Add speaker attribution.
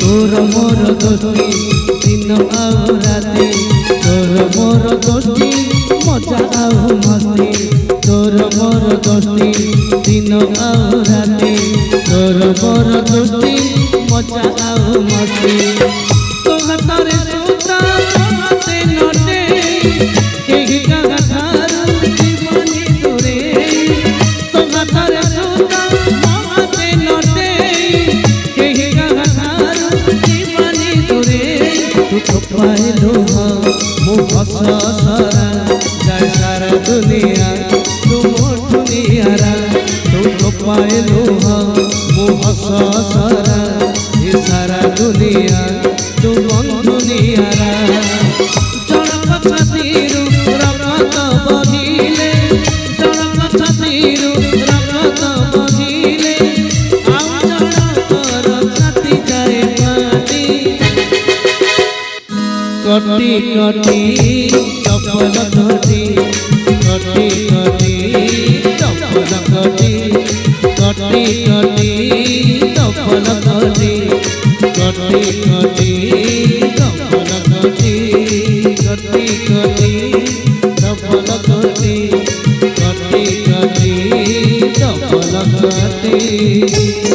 Speaker 1: तोर मोर दोस्ती दिन आउ राते तोर मोर दोस्ती मजा आउ मस्ती तोर मोर दोस्ती दिन आउ राते तोर मोर दोस्ती मजा आउ मस्ती तो हातारे सुता हाते नटे केही कागा थारू जीवनी तोरे तो हातारे सुता हाते नटे केही कागा थारू जीवनी तोरे तू तो पाइलो मु हस सरा जाय सारा दुनिया तू मोठू नियारा तू तो पाइलो मु हस सरा सारा दुनिया तू बंधु नियारा जड़क छातीरु रगत बहिले जड़क छातीरु रगत बहिले आउ जड़कर छाती जाए माटी कटी कटी चपल कटी कटी कटी चपल कटी कटी कटी चपल कटी कटी कटी चपल कटी कटी कटी चपल कटी कटी कटी चपल कटी।